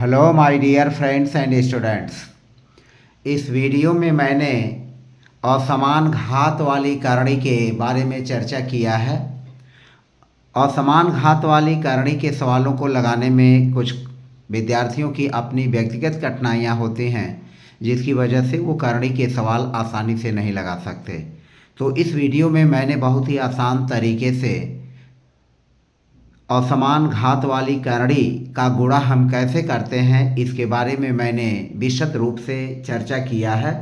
Hello my dear friends and students. इस video में मैंने असमान घात वाली करणी के बारे में चर्चा किया है। असमान घात वाली करणी के सवालों को लगाने में कुछ विद्यार्थियों की अपनी व्यक्तिगत कठिनाइयाँ होती हैं, जिसकी वजह से वो करणी के सवाल आसानी से नहीं लगा सकते। तो इस वीडियो में मैंने बहुत ही आसान तरीके से असमान घात वाली करणी का गुणा हम कैसे करते हैं इसके बारे में मैंने विशद रूप से चर्चा किया है।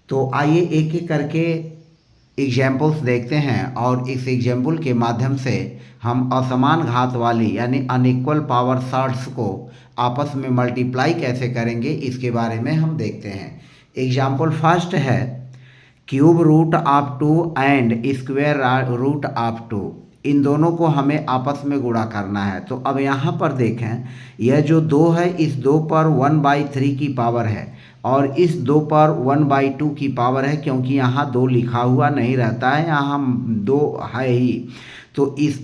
तो आइए एक एक करके एग्जाम्पल्स देखते हैं और इस एग्जाम्पल के माध्यम से हम असमान घात वाली यानी अनइक्वल पावर सर्ट्स को आपस में मल्टीप्लाई कैसे करेंगे इसके बारे में हम देखते हैं। एग्जाम्पल फर्स्ट है cube root of 2 and square root of 2। इन दोनों को हमें आपस में गुणा करना है। तो अब यहाँ पर देखें, यह जो 2 है इस 2 पर 1/3 की पावर है और इस 2 पर 1/2 की पावर है, क्योंकि यहाँ 2 लिखा हुआ नहीं रहता है, यहाँ 2 है ही। तो इस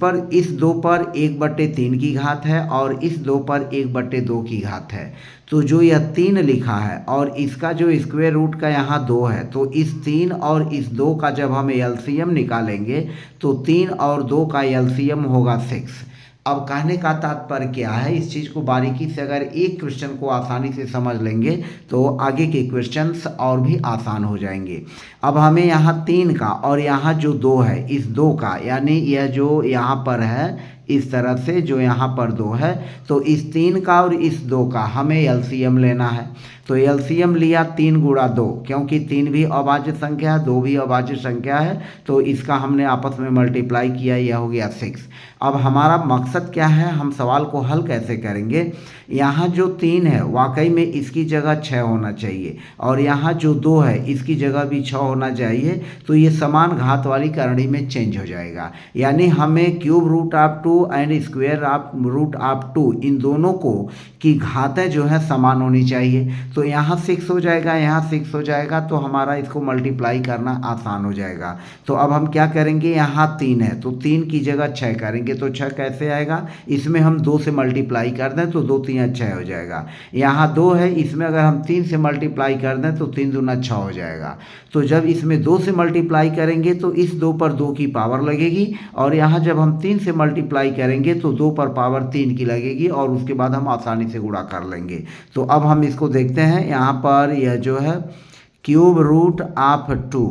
2 पर 1/3 की घात है और इस 2 पर 1/2 की घात है। तो जो यह 3 लिखा है और इसका जो स्क्वायर रूट का यहाँ 2 है, तो इस 3 और इस 2 का जब हम एलसीएम निकालेंगे तो 3 और 2 का एलसीएम होगा 6। अब कहने का तात्पर्य क्या है, इस चीज़ को बारीकी से अगर एक क्वेश्चन को आसानी से समझ लेंगे तो आगे के क्वेश्चंस और भी आसान हो जाएंगे। अब हमें यहाँ 3 का और यहाँ जो 2 है इस 2 का, यानी यह जो यहाँ पर है इस तरह से जो यहाँ पर 2 है, तो इस 3 का और इस 2 का हमें एलसीएम लेना है। तो एलसीएम लिया 3 गुणा 2, क्योंकि 3 भी अभाज्य संख्या है, 2 भी अभाज्य संख्या है, तो इसका हमने आपस में मल्टीप्लाई किया, यह हो गया 6। अब हमारा मकसद क्या है, हम सवाल को हल कैसे करेंगे। यहाँ जो 3 है वाकई में इसकी जगह 6 होना चाहिए और यहाँ जो 2 है इसकी जगह भी 6 होना चाहिए। तो ये समान घात वाली करणी में चेंज हो जाएगा, यानी हमें cube root of 2 and square root of 2 इन दोनों को की घातें जो है समान होनी चाहिए। तो यहाँ 6 हो जाएगा, यहाँ 6 हो जाएगा, तो हमारा इसको मल्टीप्लाई करना आसान हो जाएगा। तो अब हम क्या करेंगे, यहाँ 3 है तो 3 की जगह 6 करेंगे। तो 6 कैसे आएगा, इसमें हम 2 से मल्टीप्लाई कर दें तो 2 3 6 हो जाएगा। यहाँ 2 है, इसमें अगर हम 3 से मल्टीप्लाई कर दें तो 3 दूना 6 हो जाएगा। तो जब इसमें 2 से मल्टीप्लाई करेंगे तो इस 2 पर 2 की पावर लगेगी और यहाँ जब हम 3 से मल्टीप्लाई करेंगे तो 2 पर पावर 3 की लगेगी और उसके बाद हम आसानी से गुणा कर लेंगे। तो अब हम इसको देखते हैं, यहाँ पर यह जो है क्यूब रूट ऑफ 2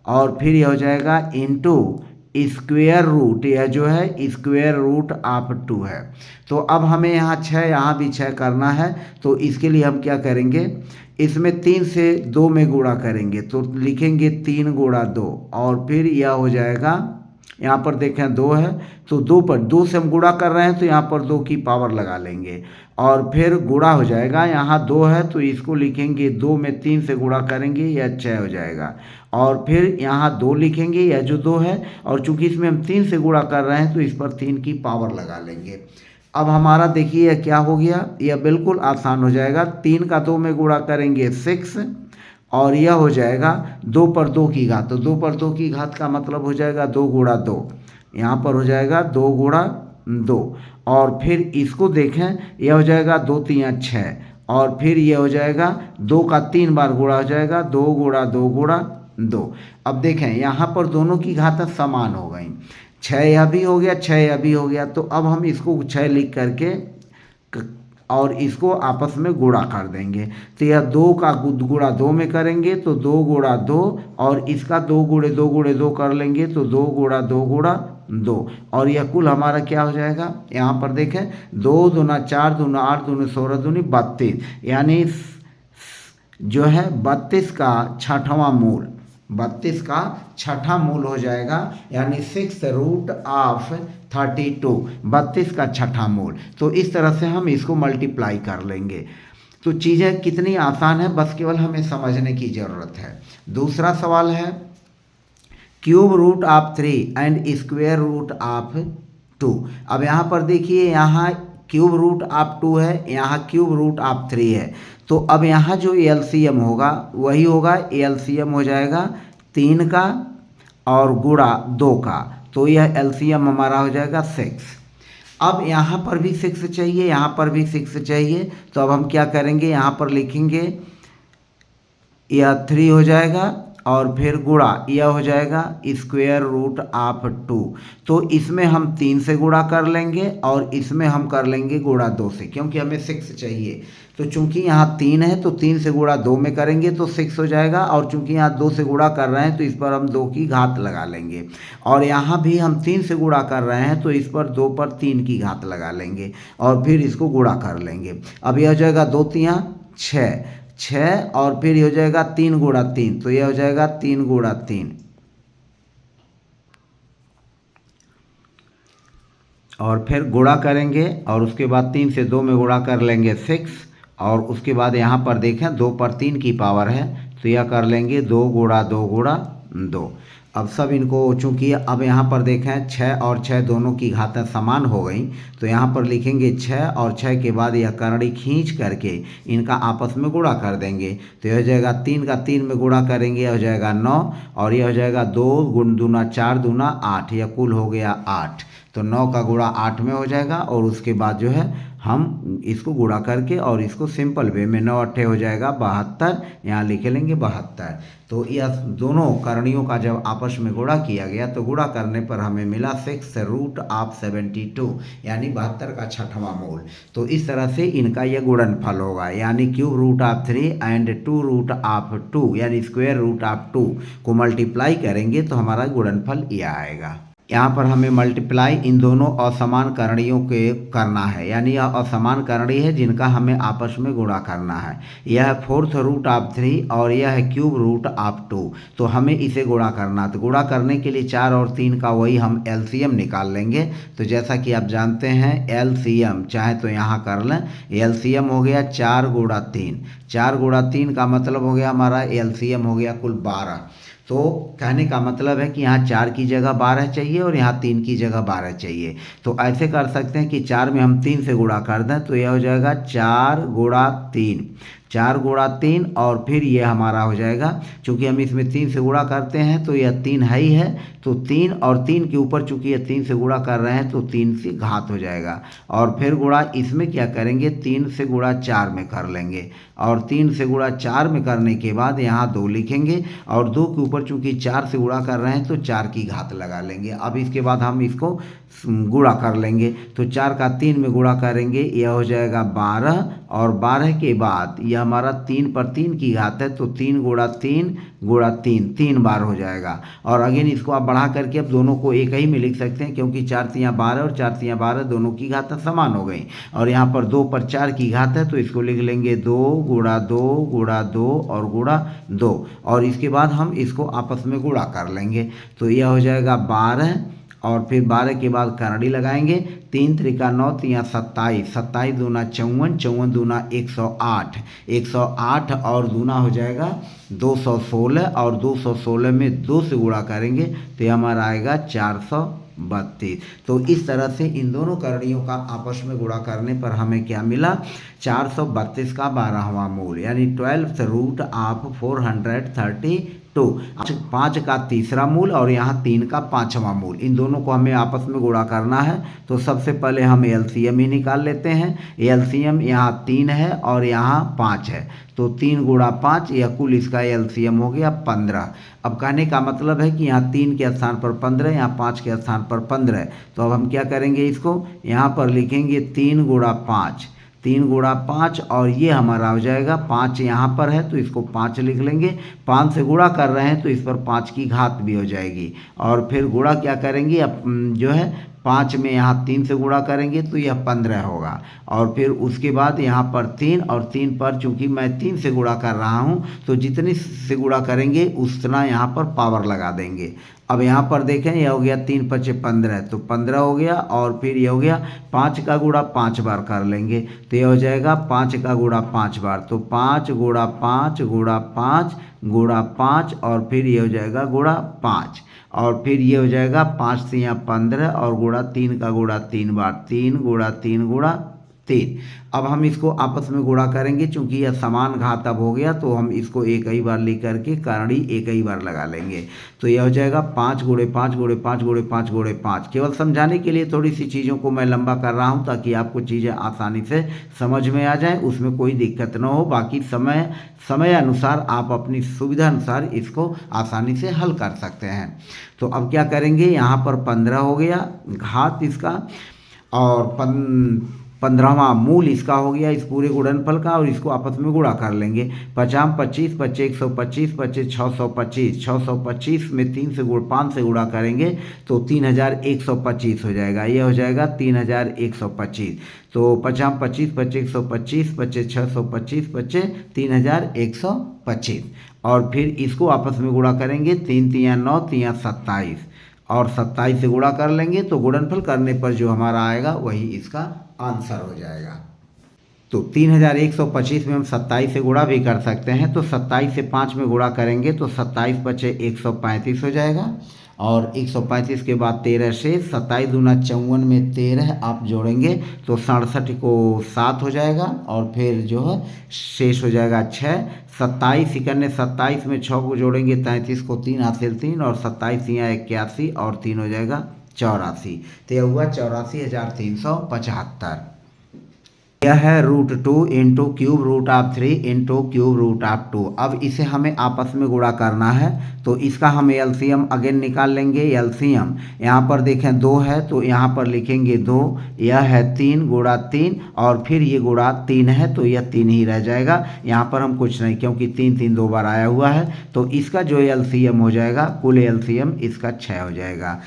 और फिर यह हो जाएगा इनटू स्क्वायर रूट, यह जो है स्क्वायर रूट ऑफ 2 है। तो अब हमें यहाँ 6, यहाँ भी 6 करना है। तो इसके लिए हम क्या करेंगे, इसमें 3 से 2 में गुणा करेंगे तो लिखेंगे 3 गुणा 2 और फिर यह हो जाएगा, यहाँ पर देखें 2 है तो 2 पर 2 से हम गुणा कर रहे हैं तो यहाँ पर 2 की पावर लगा लेंगे और फिर गुणा हो जाएगा। यहाँ 2 है तो इसको लिखेंगे 2 में 3 से गुणा करेंगे, यह 6 हो जाएगा और फिर यहाँ 2 लिखेंगे, यह जो 2 है और चूंकि इसमें हम 3 से गुणा कर रहे हैं तो इस पर 3 की पावर लगा लेंगे। अब हमारा देखिए यह क्या हो गया, यह बिल्कुल आसान हो जाएगा। 3 का 2 में गुणा करेंगे 6 और यह हो जाएगा 2 पर 2 की घात। तो 2 पर 2 की घात का मतलब हो जाएगा 2 गुणा 2, यहाँ पर हो जाएगा 2 गुणा 2 और फिर इसको देखें, यह हो जाएगा 2 3 6 और फिर यह हो जाएगा 2 का 3 बार गुणा हो जाएगा 2 गुणा 2 गुणा 2। अब देखें यहाँ पर दोनों की घातें समान हो गई, 6 यह भी हो गया, 6 यह भी हो गया। तो अब हम इसको 6 लिख करके और इसको आपस में गुणा कर देंगे। तो यह 2 का गुणा 2 में करेंगे तो 2 गुणा 2 और इसका 2 गुणे 2 गुणे 2 कर लेंगे तो 2 गुणा 2 गुणा 2 और यह कुल हमारा क्या हो जाएगा, यहाँ पर देखें 2 दूना 4 दूना 8 दूना 16 दूनी 32, यानी जो है 32 का छठवां मूल, 32 का छठा मूल हो जाएगा, यानी 6 रूट ऑफ 32, 32 का छठा मूल। तो इस तरह से हम इसको मल्टीप्लाई कर लेंगे। तो चीज़ें कितनी आसान है, बस केवल हमें समझने की ज़रूरत है। दूसरा सवाल है cube root of 3 and square root of 2। अब यहाँ पर देखिए, यहाँ क्यूब रूट ऑफ 2 है, यहाँ क्यूब रूट ऑफ 3 है। तो अब यहाँ जो एलसीएम होगा वही होगा, एलसीएम हो जाएगा 3 का और गुणा 2 का, तो यह एलसीएम हमारा हो जाएगा 6। अब यहाँ पर भी 6 चाहिए, यहाँ पर भी 6 चाहिए। तो अब हम क्या करेंगे, यहाँ पर लिखेंगे यह 3 हो जाएगा और फिर गुणा यह हो जाएगा स्क्वायर रूट ऑफ 2। तो इसमें हम 3 से गुणा कर लेंगे और इसमें हम कर लेंगे गुणा 2 से, क्योंकि हमें 6 चाहिए। तो चूंकि यहाँ 3 है तो 3 से गुणा 2 में करेंगे तो 6 हो जाएगा, और चूंकि यहाँ 2 से गुणा कर रहे हैं तो इस पर हम 2 की घात लगा लेंगे, और यहाँ भी हम 3 से गुणा कर रहे हैं तो इस पर 2 पर 3 की घात लगा लेंगे और फिर इसको गुणा कर लेंगे। अब यह हो जाएगा 2 3 6 और फिर ये हो जाएगा 3 गुणा 3, तो यह हो जाएगा 3 गुणा 3 और फिर गुणा करेंगे और उसके बाद 3 से 2 में गुणा कर लेंगे 6, और उसके बाद यहाँ पर देखें 2 पर 3 की पावर है तो यह कर लेंगे 2 गुणा 2 गुणा 2। अब सब इनको चूँकि अब यहाँ पर देखें 6 और 6 दोनों की घातें समान हो गई, तो यहाँ पर लिखेंगे 6 और 6 के बाद यह करड़ी खींच करके इनका आपस में गुणा कर देंगे। तो यह हो जाएगा 3 का 3 में गुणा करेंगे, यह हो जाएगा 9, और यह हो जाएगा 2 गुण दूना 4 दूना 8, यह कुल हो गया 8। तो 9 का गुणा 8 में हो जाएगा, और उसके बाद जो है हम इसको गुणा करके और इसको सिंपल वे में 9 अट्ठे हो जाएगा 72, यहाँ लिख लेंगे 72। तो यह दोनों करणियों का जब आपस में गुणा किया गया तो गुणा करने पर हमें मिला 6 रूट ऑफ 72, यानी 72 का छठवां मूल। तो इस तरह से इनका यह गुणनफल होगा, यानी cube root of 3 and 2 root of 2 यानी स्क्वायर रूट ऑफ 2 को मल्टीप्लाई करेंगे तो हमारा गुणनफल यह आएगा। यहाँ पर हमें मल्टीप्लाई इन दोनों असमान करणियों के करना है, यानी यह असमान करणी है जिनका हमें आपस में गुणा करना है। यह है 4th रूट ऑफ 3 और यह है क्यूब रूट ऑफ 2, तो हमें इसे गुणा करना। तो गुणा करने के लिए 4 और 3 का वही हम एलसीएम निकाल लेंगे। तो जैसा कि आप जानते हैं एलसीएम चाहे तो यहाँ कर लें, एलसीएम हो गया 4 गुणा 3, 4 गुणा 3 का मतलब हो गया हमारा एलसीएम हो गया कुल 12। तो कहने का मतलब है कि यहाँ 4 की जगह 12 चाहिए और यहाँ 3 की जगह 12 चाहिए। तो ऐसे कर सकते हैं कि 4 में हम 3 से गुणा कर दें तो यह हो जाएगा 4 गुणा 3, 4 गुणा 3, और फिर ये हमारा हो जाएगा, चूँकि हम इसमें 3 से गुणा करते हैं तो यह 3 है ही है, तो 3 और 3 के ऊपर चूँकि यह 3 से गुणा कर रहे हैं तो 3 से घात हो जाएगा, और फिर गुणा इसमें क्या करेंगे 3 से गुणा 4 में कर लेंगे, और 3 से गुणा 4 में करने के बाद यहाँ 2 लिखेंगे, और 2 के ऊपर चूँकि 4 से गुणा कर रहे हैं तो 4 की घात लगा लेंगे। अब इसके बाद हम इसको गुणा कर लेंगे, तो 4 का 3 में गुणा करेंगे, यह हो जाएगा 12, और 12 के बाद यह हमारा 3 पर 3 की घात है तो 3 गुणा 3 गुणा 3 3 बार हो जाएगा। और अगेन इसको आप बढ़ा करके अब दोनों को एक ही में लिख सकते हैं, क्योंकि 4 तियाँ 12 और 4 तियाँ 12 दोनों की घातें समान हो गई, और यहाँ पर 2 पर 4 की घात है तो इसको लिख लेंगे 2 गुणा 2 गुणा 2 और गुणा 2, और इसके बाद हम इसको आपस में गुणा कर लेंगे। तो यह हो जाएगा 12, और फिर 12 के बाद करड़ी लगाएंगे, 3 त्रिका 9 तियाँ 27, 27 दूना 54, 54 दूना 108, 108 और दूना हो जाएगा 216, और 216 में 2 से गुणा करेंगे तो ये हमारा आएगा 432। तो इस तरह से इन दोनों करणियों का आपस में गुणा करने पर हमें क्या मिला, 432 का 12वां मूल, यानी 12th रूट ऑफ 432, 5 का तीसरा मूल और यहाँ 3 का 5वां मूल, इन दोनों को हमें आपस में गुणा करना है। तो सबसे पहले हम एलसीएम ही निकाल लेते हैं। एलसीएम यहाँ 3 है और यहाँ 5 है, तो 3 गुणा 5, यह कुल इसका एलसीएम हो गया 15। अब कहने का मतलब है कि यहाँ 3 के स्थान पर 15, यहाँ 5 के स्थान पर 15। तो अब हम क्या करेंगे, इसको यहाँ पर लिखेंगे 3 गुणा 5, 3 गुणा 5, और ये हमारा हो जाएगा 5 यहाँ पर है तो इसको 5 लिख लेंगे, 5 से गुणा कर रहे हैं तो इस पर 5 की घात भी हो जाएगी, और फिर गुणा क्या करेंगे, अब जो है 5 में यहाँ 3 से गुणा करेंगे तो यह 15 होगा, और फिर उसके बाद यहाँ पर 3, और 3 पर चूँकि मैं 3 से गुणा कर रहा हूँ तो जितनी से गुणा करेंगे उतना यहाँ पर पावर लगा देंगे। अब यहाँ पर देखें यह हो गया 3 पचे 15, तो 15 हो गया, और फिर यह हो गया 5 का गुणा 5 बार कर लेंगे तो यह हो जाएगा 5 का गुणा 5 बार, तो 5 गुणा 5 गुणा 5 गुणा 5, और फिर ये हो जाएगा गुणा 5, और फिर ये हो जाएगा 5 से यहाँ 15, और गुणा 3 का गुणा 3 बार, 3 गुणा 3 गुणा 3। अब हम इसको आपस में गुणा करेंगे, चूंकि यह समान घात अब हो गया तो हम इसको एक ही बार लेकर के करड़ी एक ही बार लगा लेंगे। तो यह हो जाएगा 5 गुणे 5 गुणे 5 गुणे 5 गुणे 5। केवल समझाने के लिए थोड़ी सी चीज़ों को मैं लंबा कर रहा हूँ ताकि आपको चीज़ें आसानी से समझ में आ जाए, उसमें कोई दिक्कत ना हो। बाकी समय अनुसार आप अपनी सुविधा अनुसार इसको आसानी से हल कर सकते हैं। तो अब क्या करेंगे, यहाँ पर 15 हो गया घात इसका, और 15वां मूल इसका हो गया इस पूरे गुणनफल का, और इसको आपस में गुणा कर लेंगे। 50 25 25 125 25 625 625 में 3 से 5 से गुणा करेंगे तो 3125 हो जाएगा। ये हो जाएगा 3125। तो 50 25 25 125 25 625 25 3125, और फिर इसको आपस में गुणा करेंगे। 3 3 9 3 27, और 27 से गुणा कर लेंगे तो गुणनफल करने पर जो हमारा आएगा वही इसका आंसर हो जाएगा। तो 3125 में हम 27 से गुणा भी कर सकते हैं, तो 27 से 5 में गुणा करेंगे तो 27 बचे 135 हो जाएगा, और 135 के बाद 13 से 27 दूना 54 में 13 आप जोड़ेंगे तो 67 को 7 हो जाएगा, और फिर जो है शेष हो जाएगा 6। 27 इकन्ने 27 में 6 को जोड़ेंगे 33 को 3 हासिल 3, और 27 यहाँ 81, और 3 हो जाएगा 84। तो यह हुआ 84,375। यह है √2 into cube root of 3 into cube root of 2। अब इसे हमें आपस में गुणा करना है, तो इसका हम एलसीएम अगेन निकाल लेंगे। एलसीएम यहाँ पर देखें 2 है तो यहाँ पर लिखेंगे 2, यह है 3 गुणा 3, और फिर ये गुणा 3 है तो यह 3 ही रह जाएगा। यहाँ पर हम कुछ नहीं, क्योंकि 3 3 2 बार आया हुआ है, तो इसका जो एलसीएम हो जाएगा, कुल एलसीएम इसका 6 हो जाएगा।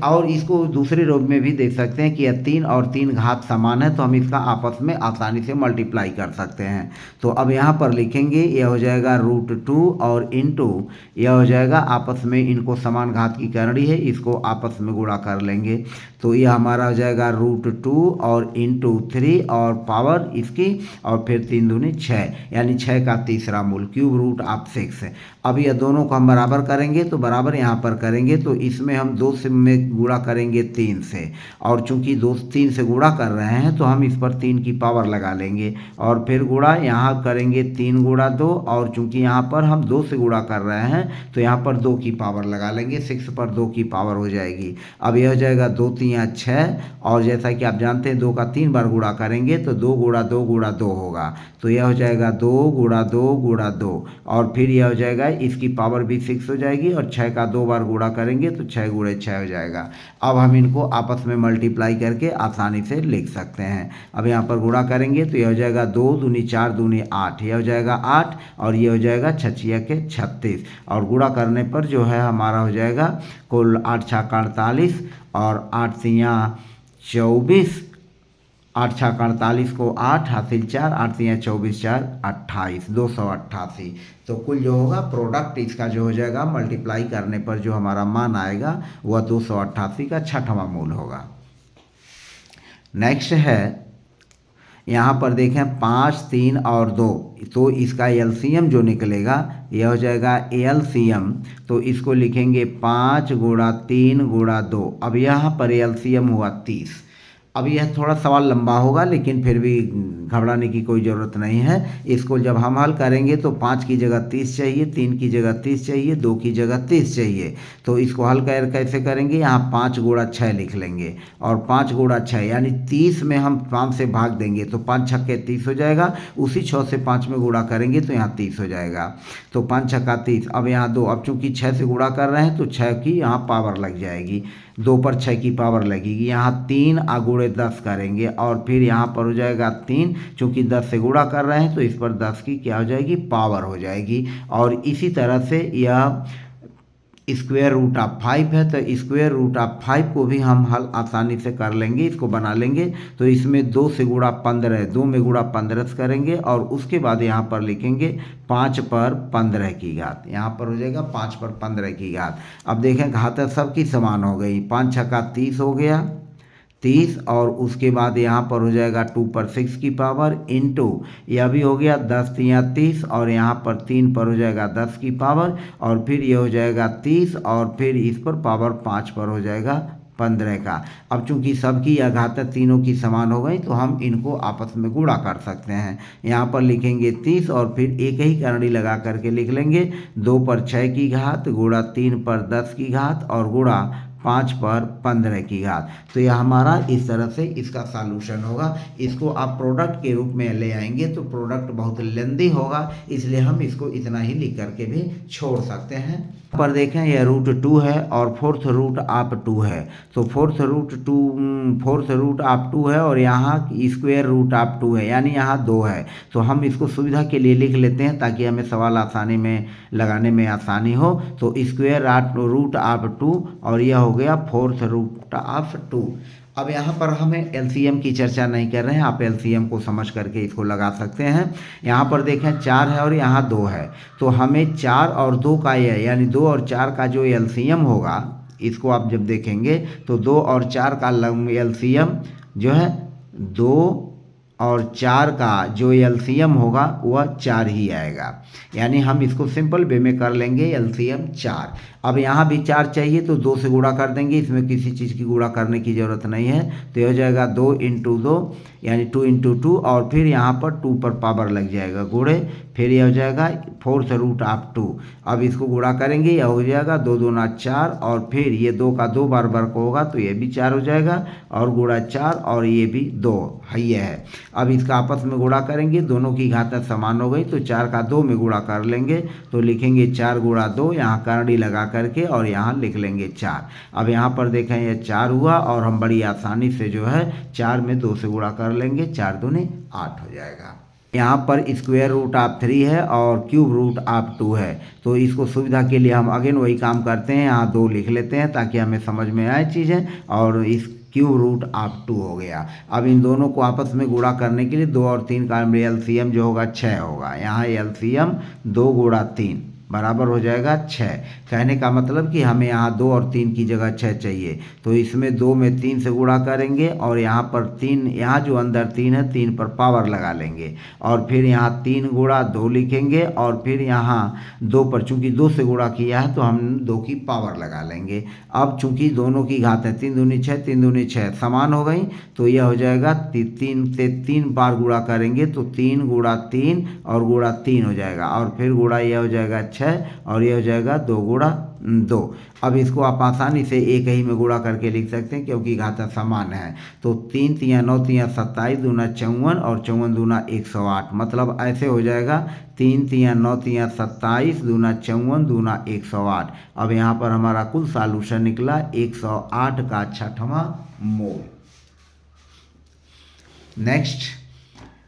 और इसको दूसरे रूप में भी देख सकते हैं कि यह 3 और 3 घात समान है, तो हम इसका आपस में आसानी से मल्टीप्लाई कर सकते हैं। तो अब यहाँ पर लिखेंगे, यह हो जाएगा √2 और इंटू यह हो जाएगा, आपस में इनको समान घात की करनी है, इसको आपस में गुणा कर लेंगे। तो यह हमारा हो जाएगा √2 और इंटू 3 और पावर इसकी, और फिर 3 दूनी 6, यानी 6 का तीसरा मूल क्यूब रूट ऑफ 6। अब यह दोनों को हम बराबर करेंगे, तो बराबर यहाँ पर करेंगे तो इसमें हम 2 से में गुणा करेंगे 3 से, और चूंकि 2 3 से गुणा कर रहे हैं तो हम इस पर 3 की पावर लगा लेंगे, और फिर गुणा यहाँ करेंगे 3 गुणा 2, और चूंकि यहाँ पर हम 2 से गुणा कर रहे हैं तो यहाँ पर 2 की पावर लगा लेंगे, 6 पर 2 की पावर हो जाएगी। अब यह हो जाएगा 2 3 6, और जैसा कि आप जानते हैं 2 का 3 बार गुणा करेंगे तो 2 गुणा 2 गुणा 2 होगा, तो यह हो जाएगा 2 गुणा 2 गुणा 2, और फिर यह हो जाएगा इसकी पावर भी 6 हो जाएगी, और 6 का 2 बार गुणा करेंगे तो 6 गुणे 6 हो जाएगा। अब हम इनको आपस में मल्टीप्लाई करके आसानी से लिख सकते हैं। अब यहाँ पर गुणा करेंगे तो यह हो जाएगा 2 दूनी 4 दूनी 8, यह हो जाएगा 8, और ये हो जाएगा 6 के 36, और गुणा करने पर जो है हमारा हो जाएगा कुल 8 6 48, और 8 3 24, 8 6 48 को 8 हासिल 4, 8 3 24 4 28, 288। तो कुल जो होगा प्रोडक्ट इसका जो हो जाएगा मल्टीप्लाई करने पर जो हमारा मान आएगा वह 288 का 6वां मूल होगा। नेक्स्ट है, यहाँ पर देखें 5 3 और 2, तो इसका एलसीएम जो निकलेगा यह हो जाएगा एलसीएम, तो इसको लिखेंगे 5 गुणा 3 गुणा 2। अब यहाँ पर एलसीएम हुआ 30। अब यह थोड़ा सवाल लंबा होगा, लेकिन फिर भी घबराने की कोई ज़रूरत नहीं है। इसको जब हम हल करेंगे तो 5 की जगह 30 चाहिए, 3 की जगह 30 चाहिए, 2 की जगह 30 चाहिए। तो इसको हल कैसे करेंगे, यहाँ 5 गुणा 6 लिख लेंगे, और 5 गुणा 6 यानी 30 में हम 5 से भाग देंगे तो 5 6 30 हो जाएगा। उसी 6 से 5 में गुणा करेंगे तो यहाँ 30 हो जाएगा, तो 5 6 30। अब यहाँ 2, अब चूँकि 6 से गुणा कर रहे हैं तो 6 की यहाँ पावर लग जाएगी, 2 पर 6 की पावर लगेगी। यहाँ 3 गुणे 10 करेंगे, और फिर यहाँ पर हो जाएगा 3, चूँकि 10 से गुणा कर रहे हैं तो इस पर 10 की क्या हो जाएगी, पावर हो जाएगी। और इसी तरह से यह स्क्वायर रूट ऑफ 5 है, तो स्क्वायर रूट ऑफ 5 को भी हम हल आसानी से कर लेंगे, इसको बना लेंगे। तो इसमें 2 से गुणा 15, 2 में गुणा 15 करेंगे, और उसके बाद यहाँ पर लिखेंगे 5 पर 15 की घात, यहाँ पर हो जाएगा 5 पर 15 की घात। अब देखें घात सबकी समान हो गई, 5 6 का 30 हो गया 30, और उसके बाद यहाँ पर हो जाएगा 2 पर 6 की पावर इंटू यह भी हो गया 10 3 30, और यहाँ पर 3 पर हो जाएगा 10 की पावर, और फिर ये हो जाएगा 30, और फिर इस पर पावर 5 पर हो जाएगा 15 का। अब चूंकि सबकी या घातात तीनों की समान हो गई तो हम इनको आपस में गुणा कर सकते हैं। यहाँ पर लिखेंगे 30 और फिर एक ही करड़ी लगा करके लिख लेंगे 2 पर 6 की घात गुणा 3 पर 10 की घात और गुणा 5 पर 15 की घात। तो यह हमारा इस तरह से इसका सॉल्यूशन होगा। इसको आप प्रोडक्ट के रूप में ले आएंगे तो प्रोडक्ट बहुत लेंदी होगा, इसलिए हम इसको इतना ही लिख करके भी छोड़ सकते हैं। पर देखें यह √2 है और फोर्थ रूट ऑफ 2 है, तो फोर्थ रूट ऑफ 2 है और यहाँ स्क्वायर रूट ऑफ 2 है, यानी यहाँ 2 है। तो हम इसको सुविधा के लिए लिख लेते हैं ताकि हमें सवाल आसानी में लगाने में आसानी हो। तो स्क्वायर रूट ऑफ 2 और यह हो गया फोर्थ रूट ऑफ 2। अब यहाँ पर हमें एलसीएम की चर्चा नहीं कर रहे हैं, आप एलसीएम को समझ करके इसको लगा सकते हैं। यहाँ पर देखें 4 है और यहाँ 2 है, तो हमें 4 और 2 का यानी 2 और 4 का जो एलसीएम होगा, इसको आप जब देखेंगे तो 2 और 4 का एलसीएम जो है 2 और 4 का जो एलसीएम होगा वह 4 ही आएगा, यानी हम इसको सिंपल वे में कर लेंगे एलसीएम 4। अब यहाँ भी 4 चाहिए तो 2 से गुणा कर देंगे, इसमें किसी चीज़ की गुणा करने की ज़रूरत नहीं है। तो ये हो जाएगा 2 × 2 यानी 2 × 2 और फिर यहाँ पर 2 पर पावर लग जाएगा गुणे, फिर यह हो जाएगा फोर्थ रूट ऑफ 2। अब इसको गुणा करेंगे, यह हो जाएगा 2 दूना 4 और फिर ये 2 का 2 बार वर्ग होगा तो ये भी 4 हो जाएगा और गुणा 4 और ये भी 2 है ये है। अब इसका आपस में गुणा करेंगे, दोनों की घातें समान हो गई तो 4 का 2 में गुणा कर लेंगे, तो लिखेंगे 4 गुणा 2, यहाँ करड़ी लगा करके और यहाँ लिख लेंगे 4। अब यहाँ पर देखें ये 4 हुआ और हम बड़ी आसानी से जो है 4 में 2 से गुणा कर लेंगे, 4 दूनी 8 हो जाएगा। यहाँ पर स्क्वायर रूट ऑफ 3 है और क्यूब रूट ऑफ 2 है, तो इसको सुविधा के लिए हम अगेन वही काम करते हैं, यहाँ 2 लिख लेते हैं ताकि हमें समझ में आए चीज़ें, और इस क्यूब रूट ऑफ 2 हो गया। अब इन दोनों को आपस में गुणा करने के लिए 2 और 3 का एलसीएम जो होगा 6 होगा, यहाँ एलसीएम 2 गुणा 3 बराबर हो जाएगा 6। कहने का मतलब कि हमें यहाँ 2 और 3 की जगह 6 चाहिए, तो इसमें 2 में 3 से गुणा करेंगे और यहाँ पर 3, यहाँ जो अंदर 3 है 3 पर पावर लगा लेंगे और फिर यहाँ 3 गुणा 2 लिखेंगे और फिर यहाँ 2 पर चूंकि 2 से गुणा किया है तो हम 2 की पावर लगा लेंगे। अब चूंकि दोनों की घातें 3 दूनी 6 3 दूनी 6 समान हो गई तो यह हो जाएगा 3 से 3 बार गुणा करेंगे तो 3 गुणा 3 और गुणा 3 हो जाएगा और फिर गुणा यह हो जाएगा 6 और ये हो जाएगा 2 गुणा 2। अब इसको आप आसानी से एक ही में गुणा करके लिख सकते हैं क्योंकि घाता समान है। तो 3 × 9 × 27 दूना 54 और 54 दूना 108, मतलब ऐसे हो जाएगा 3 × 9 × 27 दूना 54 दूना 108। अब यहाँ पर हमारा कुल सॉल्यूशन निकला 108 का 6वां मोल। नेक्स्ट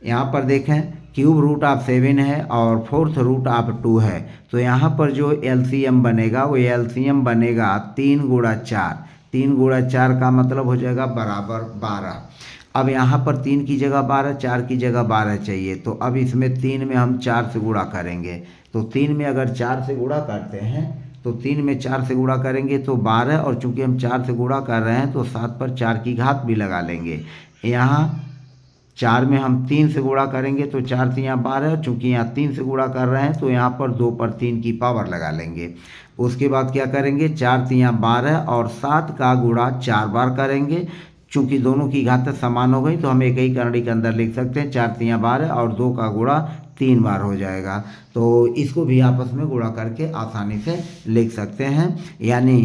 यहाँ पर देखें क्यूब रूट ऑफ 7 है और फोर्थ रूट ऑफ 2 है, तो यहाँ पर जो एलसीएम बनेगा वो एलसीएम बनेगा 3 गुणा 4। 3 गुणा 4 का मतलब हो जाएगा बराबर 12। अब यहाँ पर 3 की जगह 12, 4 की जगह 12 चाहिए, तो अब इसमें 3 में हम 4 से गुणा करेंगे, तो 3 में अगर 4 से गुणा करते हैं तो 3 में 4 से गुणा करेंगे तो 12, और चूंकि हम 4 से गुणा कर रहे हैं तो 7 पर 4 की घात भी लगा लेंगे। यहाँ 4 में हम 3 से गुणा करेंगे तो 4 3 12, चूँकि यहाँ 3 से गुणा कर रहे हैं तो यहाँ पर 2 पर 3 की पावर लगा लेंगे। उसके बाद क्या करेंगे 4 3 12 और 7 का गुणा 4 बार करेंगे। चूँकि दोनों की घातें समान हो गई तो हम एक ही करड़ी के अंदर लिख सकते हैं 4 3 12 और 2 का गुणा 3 बार हो जाएगा। तो इसको भी आपस में गुणा करके आसानी से लिख सकते हैं, यानी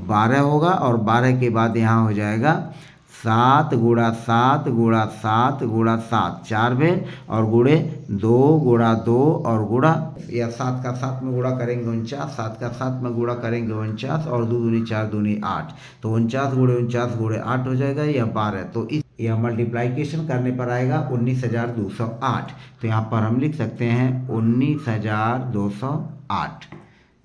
12 होगा और 12 के बाद यहाँ हो जाएगा 7 गुणा 7 गुणा 7 गुणा 7 4 बेर और गुणे 2 गुणा 2 और गुणा या 7 का 7 में गुणा करेंगे 49, 7 का 7 में गुणा करेंगे 49 और 2 दूनी 4 दूनी 8, तो 49 गुणे 49 गुणे 8 हो जाएगा यह 12। तो इस यह मल्टीप्लाइकेशन करने पर आएगा 19,208। तो यहाँ पर हम लिख सकते हैं 19,208,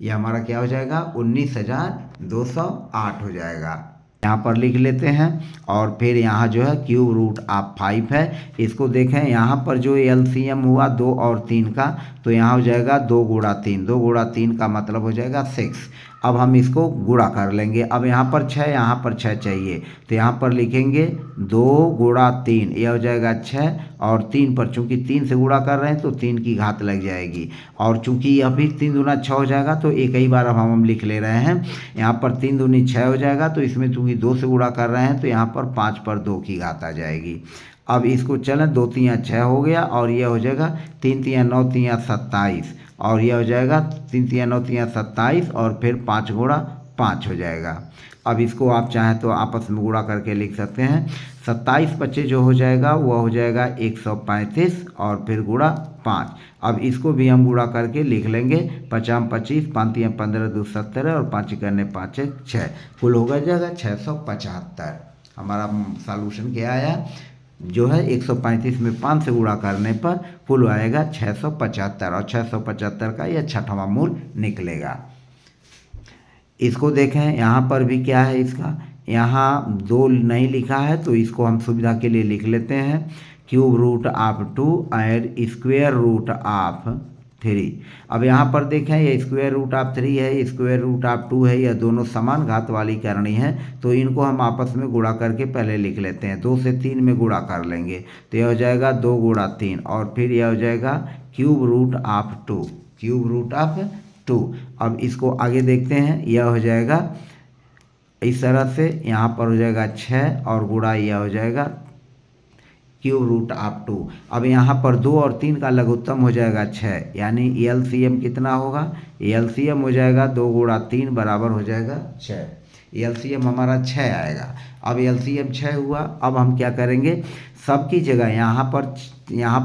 यह हमारा क्या हो जाएगा 19,208 हो जाएगा। यहाँ पर लिख लेते हैं और फिर यहाँ जो है क्यूब रूट ऑफ 5 है, इसको देखें यहाँ पर जो एलसीएम हुआ 2 और 3 का, तो यहाँ हो जाएगा 2 गुणा 3, 2 गुणा 3 का मतलब हो जाएगा 6। अब हम इसको गुणा कर लेंगे। अब यहाँ पर 6, यहाँ पर 6 चाहिए, तो यहाँ पर लिखेंगे 2 गुणा 3, यह हो जाएगा 6, और 3 पर चूंकि 3 से गुणा कर रहे हैं तो 3 की घात लग जाएगी, और चूंकि यह भी 3 दूना 6 हो जाएगा तो एक ही बार अब हम लिख ले रहे हैं। यहाँ पर 3 दूनी 6 हो जाएगा, तो इसमें चूंकि 2 से गुणा कर रहे हैं तो यहाँ पर 5 पर 2 की घात आ जाएगी। अब इसको चलें, 2 3 6 हो गया, और यह हो जाएगा 3 3 9 3 27, और यह हो जाएगा 3 3 9 3 27, और फिर 5 गुणा 5 हो जाएगा। अब इसको आप चाहें तो आपस में गुणा करके लिख सकते हैं। 27 25 जो हो जाएगा वह हो जाएगा 135, और फिर गुणा 5। अब इसको भी हम गुणा करके लिख लेंगे। 50 25, 5 3 15 2 17, और 5 करने 5 6, कुल हो जाएगा 675। हमारा सॉल्यूशन क्या आया, जो है 135 में 5 से गुणा करने पर कुल आएगा 675, और 675 का यह छठवां मूल निकलेगा। इसको देखें, यहाँ पर भी क्या है, इसका यहाँ 2 नहीं लिखा है, तो इसको हम सुविधा के लिए लिख लेते हैं, cube root of 2 and square root of 3। अब यहाँ पर देखें, ये स्क्वायर रूट ऑफ 3 है, स्क्वायर रूट ऑफ 2 है, यह दोनों समान घात वाली करनी है, तो इनको हम आपस में गुणा करके पहले लिख लेते हैं। 2 से 3 में गुणा कर लेंगे, तो यह हो जाएगा 2 गुणा 3, और फिर यह हो जाएगा cube root of 2, cube root of 2। अब इसको आगे देखते हैं, यह हो जाएगा इस तरह से, यहाँ पर हो जाएगा 6, और गुणा यह हो जाएगा क्यूब रूट ऑफ 2। अब यहाँ पर 2 और 3 का लघुत्तम हो जाएगा 6, यानी एलसीएम कितना होगा, एलसीएम हो जाएगा 2 गुणा 3 बराबर हो जाएगा 6, एलसीएम हमारा 6 आएगा। अब एलसीएम 6 हुआ। अब हम क्या करेंगे, सबकी जगह यहाँ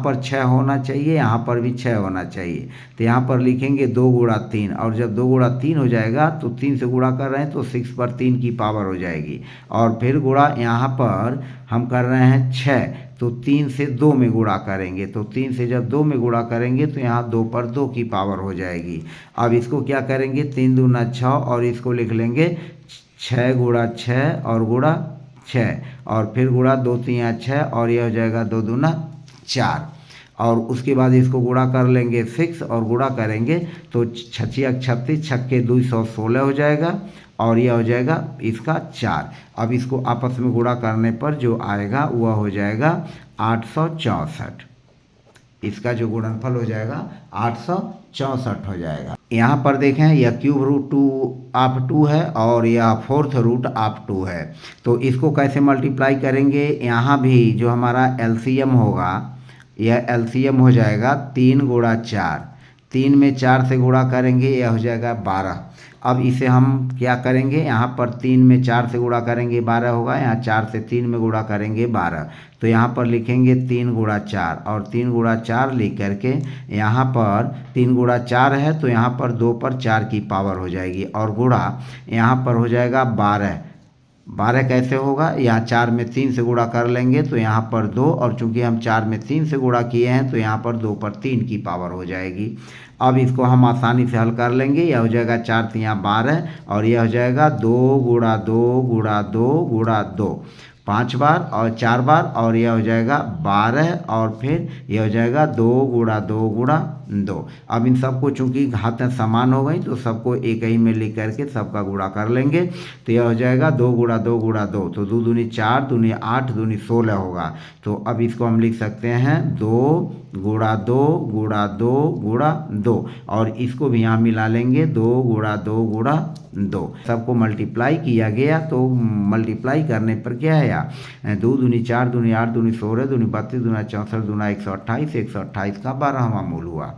पर 6 होना चाहिए, यहाँ पर भी 6 होना चाहिए, तो यहाँ पर लिखेंगे 2 गुणा 3, और जब 2 गुणा 3 हो जाएगा तो 3 से गुणा कर रहे हैं तो 6 पर 3 की पावर हो जाएगी, और फिर गुणा यहाँ पर हम कर रहे हैं 6, तो 3 से 2 में गुणा करेंगे, तो 3 से जब 2 में गुणा करेंगे तो यहाँ 2 पर 2 की पावर हो जाएगी। अब इसको क्या करेंगे, 3 दूना 6, और इसको लिख लेंगे 6 गुणा 6 और गुणा 6, और फिर गुणा 2 3 6, और यह हो जाएगा 2 दूना 4, और उसके बाद इसको गुणा कर लेंगे 6, और गुणा करेंगे तो 6 36, 6 2 16 हो जाएगा, और यह हो जाएगा इसका 4। अब इसको आपस में गुणा करने पर जो आएगा वह हो जाएगा 864, इसका जो गुणनफल हो जाएगा 864 हो जाएगा। यहाँ पर देखें, यह क्यूब रूट ऑफ 2 है, और यह 4th रूट ऑफ 2 है, तो इसको कैसे मल्टीप्लाई करेंगे, यहाँ भी जो हमारा एलसीएम होगा, यह एलसीएम हो जाएगा 3 गुणा 4, 3 में 4 से गुणा करेंगे, यह हो जाएगा 12। अब इसे हम क्या करेंगे, यहाँ पर 3 में 4 से गुणा करेंगे 12 होगा, यहाँ 4 से 3 में गुणा करेंगे 12, तो यहाँ पर लिखेंगे 3 गुणा 4, और 3 गुणा 4 लिख करके यहाँ पर 3 गुणा 4 है, तो यहाँ पर 2 पर 4 की पावर हो जाएगी, और गुणा यहाँ पर हो जाएगा 12। 12 कैसे होगा, यहाँ 4 में 3 से गुणा कर लेंगे तो यहाँ पर 2, और चूंकि हम 4 में 3 से गुणा किए हैं तो यहाँ पर 2 पर 3 की पावर हो जाएगी। अब इसको हम आसानी से हल कर लेंगे, यह हो जाएगा 4 3 12, और यह हो जाएगा 2 गुणा 2 गुणा 2 गुणा 2, 5 बार और 4 बार, और यह हो जाएगा 12, और फिर यह हो जाएगा 2 गुणा 2 गुणा 2। अब इन सबको चूंकि घातें समान हो गई तो सबको एक ही में लिख करके सबका गुणा कर लेंगे, तो यह हो जाएगा 2 गुणा 2 गुणा 2, तो 2 दूनी 4, दूनी 8, दूनी 16 होगा। तो अब इसको हम लिख सकते हैं 2 गुणा 2 गुणा 2 गुणा 2, और इसको भी यहाँ मिला लेंगे 2 गुणा 2 गुणा 2। सबको मल्टीप्लाई किया गया, तो मल्टीप्लाई करने पर क्या है, 2 दूनी 4, दूनी 8, दूनी 16, दूनी 32, दूना 64, दूना 128, 128 का 12वां मूल हुआ।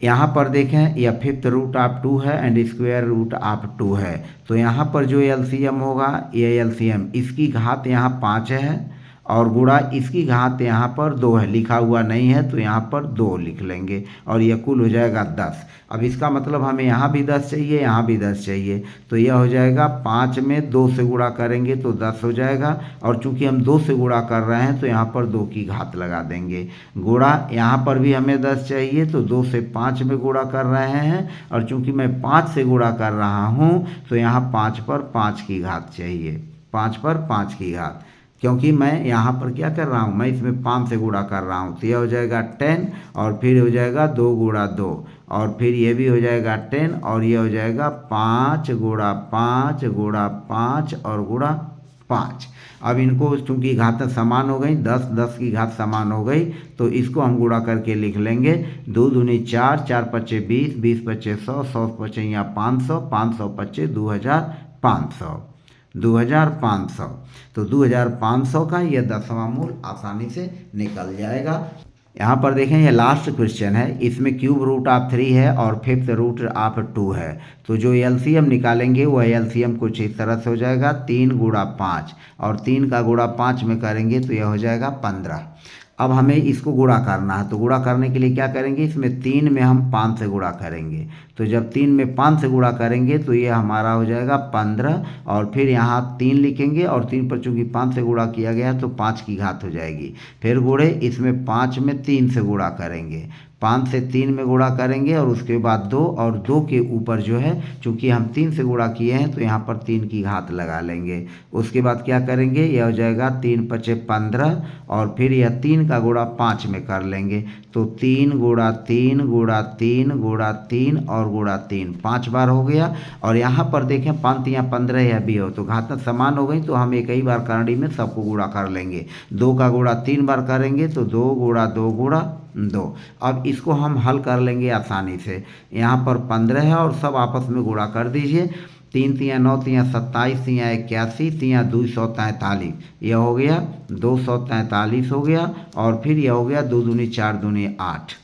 यहाँ पर देखें, यह 5th रूट ऑफ 2 है एंड स्क्वायर रूट ऑफ 2 है, तो यहाँ पर जो एलसीएम होगा, ये एलसीएम इसकी घात यहाँ 5 है, और गुणा इसकी घात यहाँ पर 2 है, लिखा हुआ नहीं है तो यहाँ पर 2 लिख लेंगे, और यह कुल हो जाएगा 10। अब इसका मतलब हमें यहाँ भी 10 चाहिए, यहाँ भी 10 चाहिए, तो यह हो जाएगा 5 में 2 से गुणा करेंगे तो 10 हो जाएगा, और चूंकि हम 2 से गुणा कर रहे हैं तो यहाँ पर 2 की घात लगा देंगे। गुणा यहाँ पर भी हमें 10 चाहिए, तो 2 से 5 में गुणा कर रहे हैं, और चूंकि मैं 5 से गुणा कर रहा हूँ तो यहाँ 5 पर 5 की घात चाहिए, 5 पर 5 की घात, क्योंकि मैं यहाँ पर क्या कर रहा हूँ, मैं इसमें 5 से गुणा कर रहा हूँ, तो यह हो जाएगा 10 और फिर हो जाएगा 2 गुणा 2 और फिर ये भी हो जाएगा 10 और ये हो जाएगा 5 गुणा 5 गुणा 5 और गुणा 5। अब इनको चूंकि घात समान हो गई, 10 10 की घात समान हो गई, तो इसको हम गुणा करके लिख लेंगे। 2 दूनी 4, 4 पच्चे 20, 20 पच्चे 100, 100 पच्चे या 500, 500 पच्चे 2500, 2500। तो 2500 का यह 10वां मूल आसानी से निकल जाएगा। यहाँ पर देखें, ये लास्ट क्वेश्चन है, इसमें क्यूब रूट ऑफ 3 है और फिफ्थ रूट ऑफ 2 है। तो जो एलसीएम निकालेंगे वह एलसीएम कुछ इस तरह से हो जाएगा, 3 गुणा 5 और 3 का गुणा 5 में करेंगे तो यह हो जाएगा 15। अब हमें इसको गुणा करना है, तो गुणा करने के लिए क्या करेंगे, इसमें 3 में हम 5 से गुणा करेंगे। तो जब 3 में 5 से गुणा करेंगे तो ये हमारा हो जाएगा 15 और फिर यहाँ 3 लिखेंगे और 3 पर चूंकि 5 से गुणा किया गया तो 5 की घात हो जाएगी। फिर गुणे, इसमें 5 में 3 से गुणा करेंगे, 5 से 3 में गुणा करेंगे और उसके बाद 2 और 2 के ऊपर जो है चूंकि हम 3 से गुणा किए हैं तो यहाँ पर 3 की घात लगा लेंगे। उसके बाद क्या करेंगे, यह हो जाएगा 3 पचे 15 और फिर यह 3 का गुणा 5 में कर लेंगे, तो 3 गुणा 3 गुणा 3 गुणा 3 और गुणा 3 5 बार हो गया। और यहाँ पर देखें 5 या 15 या भी हो तो घात समान हो गई, तो हम एक ही बार करंडी में सबको गुणा कर लेंगे। 2 का गुणा 3 बार करेंगे तो 2 गुणा 2 गुणा 2। अब इसको हम हल कर लेंगे आसानी से। यहाँ पर 15 है और सब आपस में गुणा कर दीजिए। 3 तियाँ 9 तियाँ 27 तियाँ 81 तियाँ 243, यह हो गया 243 हो गया। और फिर यह हो गया 2 दूनी 4 दूनी 8।